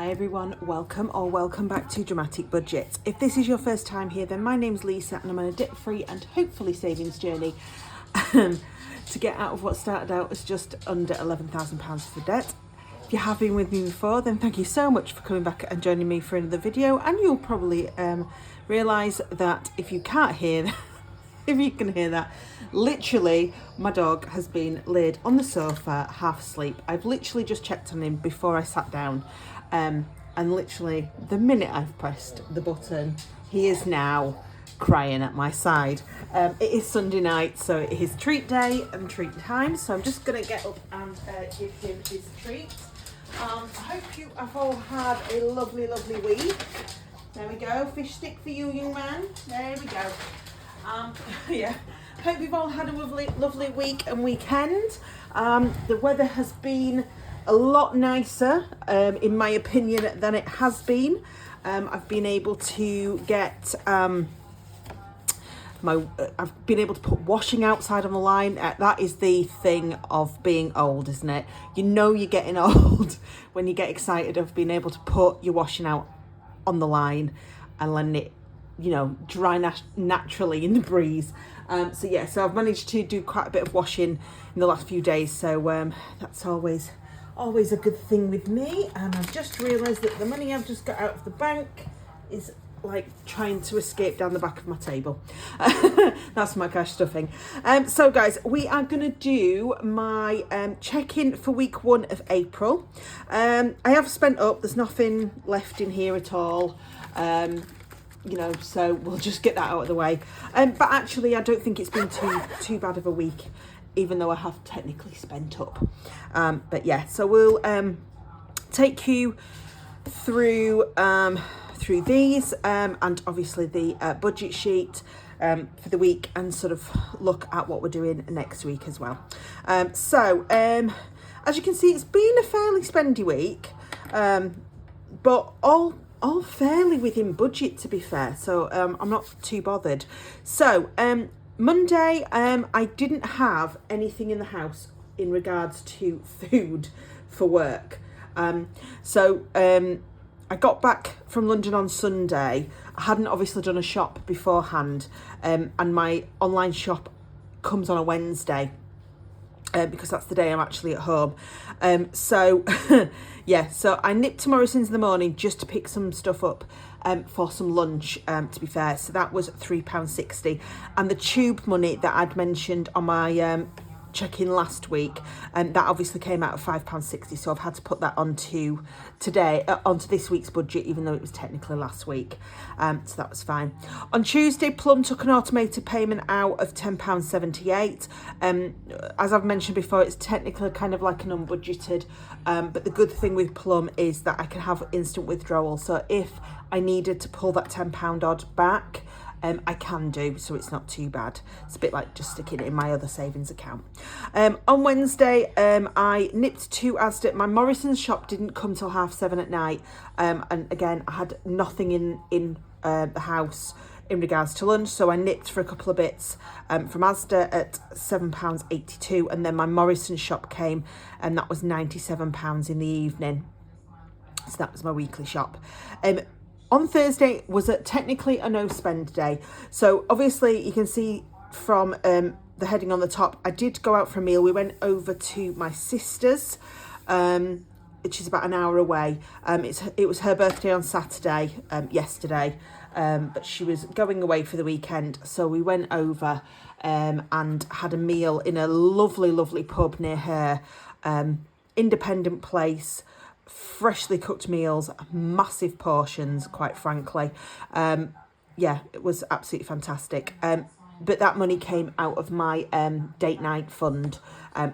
Hi everyone, welcome back to Dramatic Budgets. If this is your first time here, then my name's Lisa and I'm on a debt-free and hopefully savings journey to get out of what started out as just under £11,000 for debt. If you have been with me before, then thank you so much for coming back and joining me for another video, and you'll probably realise that if you can't hear if you can hear that, literally my dog has been laid on the sofa half asleep. I've literally just checked on him before I sat down, and literally the minute I've pressed the button, he is now crying at my side. It is Sunday night, so it is treat day and treat time, so I'm just going to get up and give him his treat. I hope you have all had a lovely week. There we go, fish stick for you, young man. There we go. Yeah, hope you've all had a lovely week and weekend. The weather has been a lot nicer, in my opinion, than it has been. I've been able to get I've been able to put washing outside on the line. That is the thing of being old, isn't it? You know you're getting old when you get excited of being able to put your washing out on the line and letting it, dry naturally in the breeze. So I've managed to do quite a bit of washing in the last few days, so that's always a good thing with me. And I've just realised that the money I've just got out of the bank is like trying to escape down the back of my table. That's my cash stuffing. So guys, we are going to do my check-in for week 1 of April. I have spent up, there's nothing left in here at all. So we'll just get that out of the way. But actually, I don't think it's been too bad of a week, even though I have technically spent up. But yeah, so we'll take you through these and obviously the budget sheet for the week, and sort of look at what we're doing next week as well. As you can see, it's been a fairly spendy week, but all fairly within budget, to be fair, so I'm not too bothered. So Monday, I didn't have anything in the house in regards to food for work. I got back from London on Sunday. I hadn't obviously done a shop beforehand, and my online shop comes on a Wednesday, because that's the day I'm actually at home. So I nipped to Morrison's in the morning just to pick some stuff up for some lunch, to be fair. So that was £3.60. And the tube money that I'd mentioned on my check-in last week, that obviously came out of £5.60. So I've had to put that onto this week's budget, even though it was technically last week. So that was fine. On Tuesday, Plum took an automated payment out of £10.78. As I've mentioned before, it's technically kind of like an unbudgeted, but the good thing with Plum is that I can have instant withdrawal. So if I needed to pull that £10 odd back, I can do, so it's not too bad. It's a bit like just sticking it in my other savings account. On Wednesday, I nipped to Asda. My Morrison's shop didn't come till 7:30 at night, and again, I had nothing in the house in regards to lunch, so I nipped for a couple of bits from Asda at £7.82, and then my Morrison's shop came, and that was £97 in the evening. So that was my weekly shop. On Thursday was technically a no-spend day. So obviously you can see from the heading on the top, I did go out for a meal. We went over to my sister's, which is about an hour away. It was her birthday on Saturday, yesterday, but she was going away for the weekend. So we went over and had a meal in a lovely pub near her, independent place. Freshly cooked meals, massive portions, quite frankly. It was absolutely fantastic. But that money came out of my date night fund,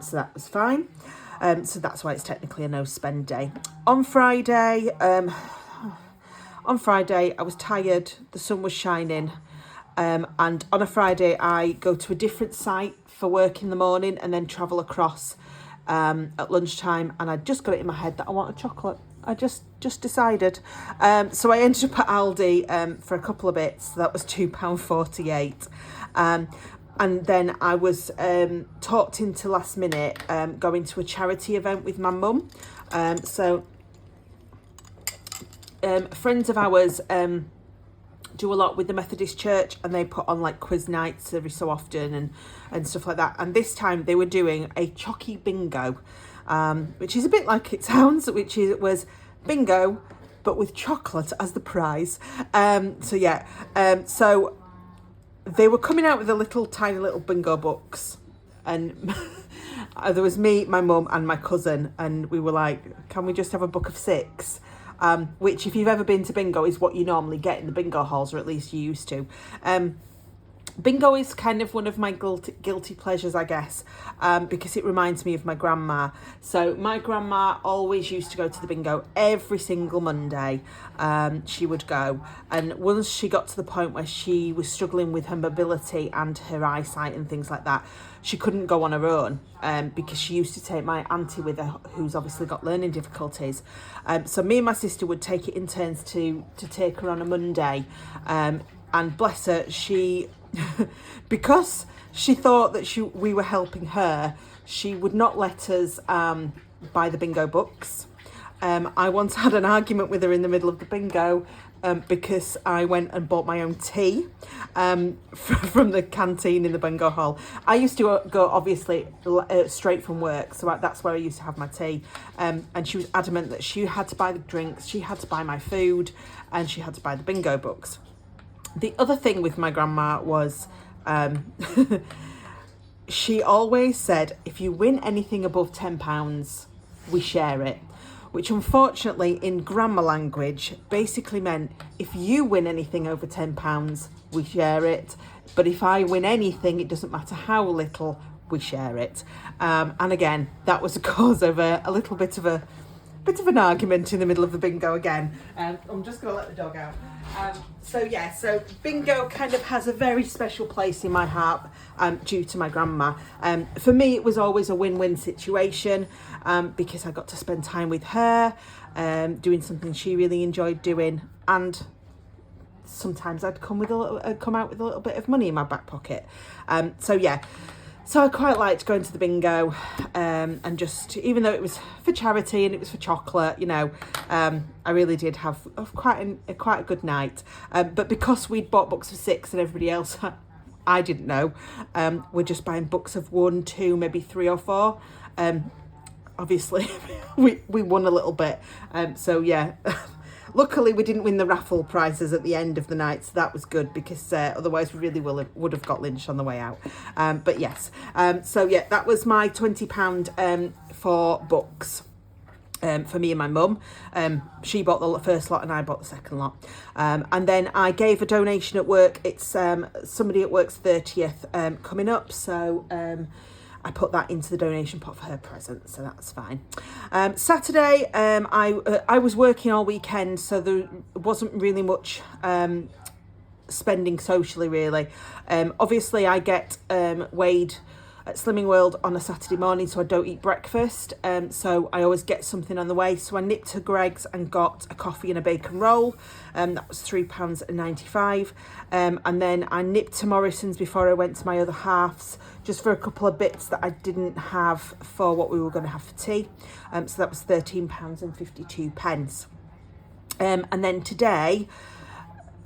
so that was fine. So that's why it's technically a no spend day. On Friday, I was tired. The sun was shining, and on a Friday I go to a different site for work in the morning and then travel across at lunchtime, and I just got it in my head that I want a chocolate. I just decided. So I ended up at Aldi for a couple of bits. So that was £2.48. And then I was talked into last minute going to a charity event with my mum. So friends of ours do a lot with the Methodist Church, and they put on like quiz nights every so often and stuff like that. And this time they were doing a chocky bingo, which is a bit like it sounds, it was bingo but with chocolate as the prize. So they were coming out with the tiny little bingo books, and there was me, my mum and my cousin, and we were like, can we just have a book of 6? Which, if you've ever been to bingo, is what you normally get in the bingo halls, or at least you used to. Bingo is kind of one of my guilty pleasures, I guess, because it reminds me of my grandma. So my grandma always used to go to the bingo every single Monday. She would go, and once she got to the point where she was struggling with her mobility and her eyesight and things like that, she couldn't go on her own, because she used to take my auntie with her, who's obviously got learning difficulties. So me and my sister would take it in turns to take her on a Monday. And bless her, she, because she thought that we were helping her, she would not let us buy the bingo books. I once had an argument with her in the middle of the bingo because I went and bought my own tea from the canteen in the bingo hall. I used to go, obviously, straight from work, so that's where I used to have my tea. And she was adamant that she had to buy the drinks, she had to buy my food, and she had to buy the bingo books. The other thing with my grandma was she always said, if you win anything above £10, we share it. Which unfortunately in grandma language basically meant, if you win anything over £10, we share it. But if I win anything, it doesn't matter how little, we share it. And again, that was a cause of a little bit of an argument in the middle of the bingo again. I'm just going to let the dog out. So bingo kind of has a very special place in my heart due to my grandma. For me, it was always a win-win situation because I got to spend time with her, doing something she really enjoyed doing, and sometimes I'd come out with a little bit of money in my back pocket. So I quite liked going to the bingo, and just, even though it was for charity and it was for chocolate, I really did have quite a good night. But because we'd bought books of 6 and everybody else, I didn't know, we're just buying books of 1, 2, maybe 3 or 4. Obviously, we won a little bit. Luckily, we didn't win the raffle prizes at the end of the night, so that was good, because otherwise we really would have got lynched on the way out. But yes, that was my £20 for books. For me and my mum. She bought the first lot and I bought the second lot. And then I gave a donation at work. It's somebody at work's 30th coming up, so I put that into the donation pot for her present, so that's fine. Saturday, I was working all weekend, so there wasn't really much spending socially, really. Obviously, I get weighed at Slimming World on a Saturday morning, so I don't eat breakfast, so I always get something on the way. So I nipped to Greggs and got a coffee and a bacon roll, that was £3.95, and then I nipped to Morrison's before I went to my other halves, just for a couple of bits that I didn't have for what we were going to have for tea, so that was £13.52. And then today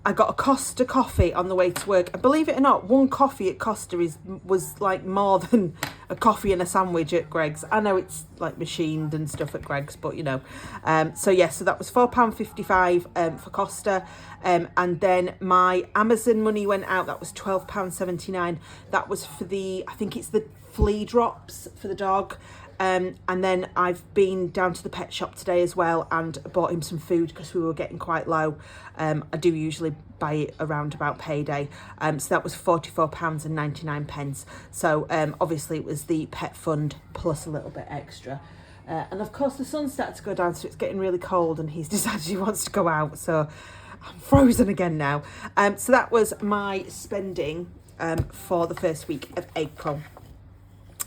I got a Costa coffee on the way to work. And believe it or not, one coffee at Costa was like more than a coffee and a sandwich at Greggs. I know it's like machined and stuff at Greggs, but so that was £4.55 for Costa. And then my Amazon money went out. That was £12.79. That was for I think it's the flea drops for the dog. And then I've been down to the pet shop today as well and bought him some food because we were getting quite low. I do usually buy it around about payday. So that was £44.99. So obviously it was the pet fund plus a little bit extra. And of course the sun's started to go down, so it's getting really cold and he's decided he wants to go out. So I'm frozen again now. So that was my spending for the first week of April.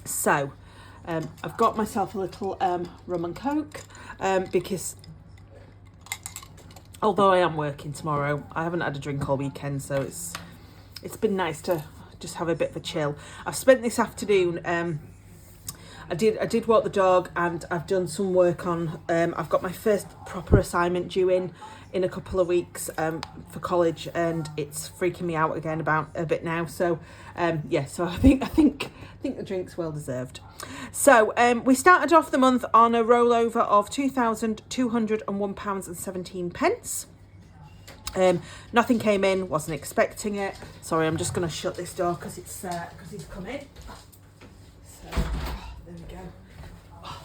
So I've got myself a little rum and coke because although I am working tomorrow, I haven't had a drink all weekend, so it's been nice to just have a bit of a chill. I've spent this afternoon I did walk the dog, and I've done some work on, I've got my first proper assignment due in a couple of weeks for college, and it's freaking me out again about a bit now. So yeah, so I think the drink's well deserved. So we started off the month on a rollover of £2,201.17. Nothing came in, wasn't expecting it. Sorry, I'm just going to shut this door because he's come in. So there we go. I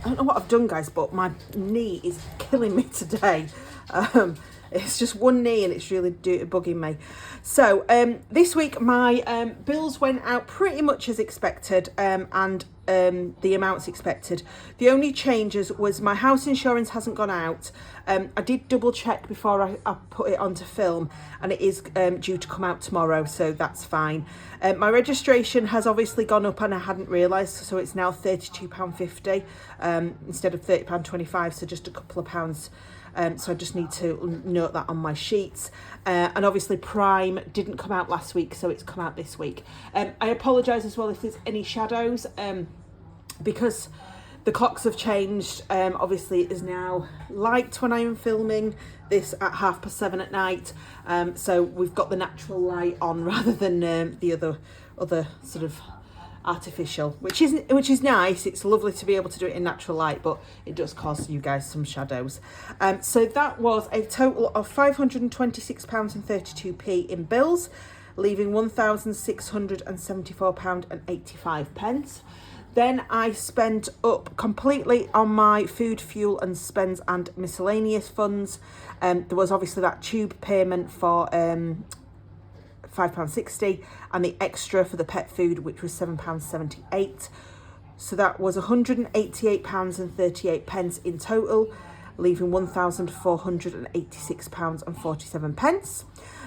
don't know what I've done, guys, but my knee is killing me today. It's just one knee and it's really bugging me. So this week my bills went out pretty much as expected, and the amounts expected. The only changes was my house insurance hasn't gone out. I did double check before I put it onto film, and it is due to come out tomorrow, so that's fine. My registration has obviously gone up, and I hadn't realised, so it's now £32.50 instead of £30.25, so just a couple of pounds. So I just need to note that on my sheets. And obviously Prime didn't come out last week, so it's come out this week. I apologise as well if there's any shadows, because the clocks have changed. Obviously it is now light when I am filming this at 7:30 at night. So we've got the natural light on rather than the other sort of artificial, which is nice. It's lovely to be able to do it in natural light, but it does cause you guys some shadows. So that was a total of £526.32 in bills, leaving £1,674.85. Then I spent up completely on my food, fuel and spends and miscellaneous funds. There was obviously that tube payment for £5.60, and the extra for the pet food, which was £7.78. So that was £188.38 in total, leaving £1,486.47.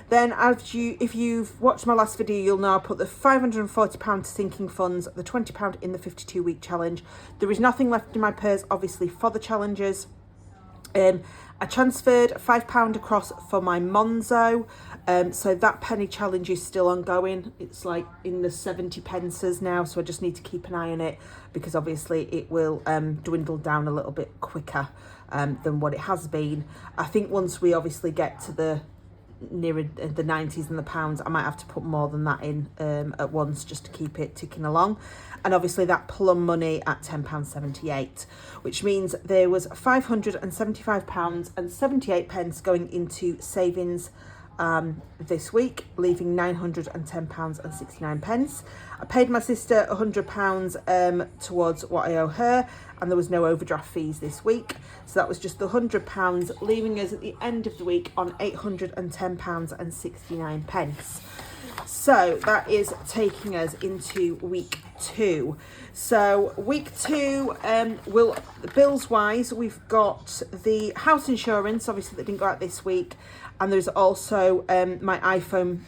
Then, if you've watched my last video, you'll know I put the £540 to sinking funds, the £20 in the 52-week challenge. There is nothing left in my purse, obviously, for the challenges. I transferred £5 across for my Monzo, so that penny challenge is still ongoing. It's like in the 70 pences now, so I just need to keep an eye on it, because obviously it will dwindle down a little bit quicker than what it has been. I think once we obviously get to the nearer the 90s and the pounds, I might have to put more than that in at once, just to keep it ticking along. And obviously that plum money at £10.78, which means there was £575.78 going into savings this week, leaving £910.69. I paid my sister £100 towards what I owe her, and there was no overdraft fees this week, so that was just the £100, leaving us at the end of the week on £810.69. So that is taking us into week 2. So week 2, bills wise, we've got the house insurance, obviously, that didn't go out this week, and there's also my iPhone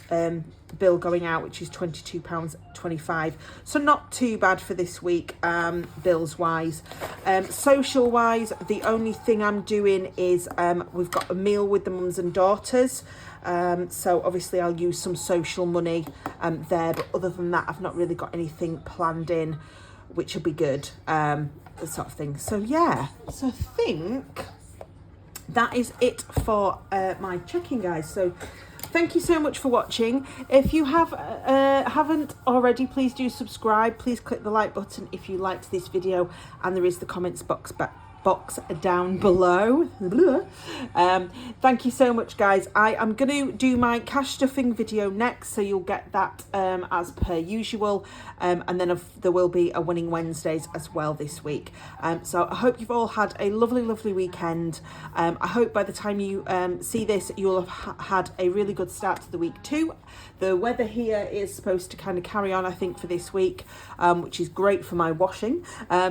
bill going out, which is £22.25. So not too bad for this week, bills wise. Social wise, the only thing I'm doing is we've got a meal with the mums and daughters. So obviously I'll use some social money there, but other than that, I've not really got anything planned in, which will be good, sort of thing. So yeah, so I think that is it for my checking, guys. So thank you so much for watching. If you haven't already, please do subscribe. Please click the like button if you liked this video, and there is the comments box down below. Thank you so much, guys. I am going to do my cash stuffing video next, so you'll get that as per usual, and then there will be a Winning Wednesdays as well this week. So I hope you've all had a lovely weekend. I hope by the time you see this, you'll have had a really good start to the week too. The weather here is supposed to kind of carry on, I think, for this week, which is great for my washing,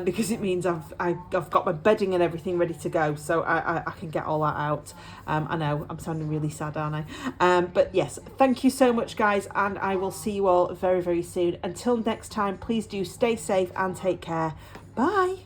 because it means I've got my bedding and everything ready to go, so I can get all that out. I know I'm sounding really sad, aren't I? But yes, thank you so much, guys, and I will see you all very soon. Until next time, please do stay safe and take care. Bye.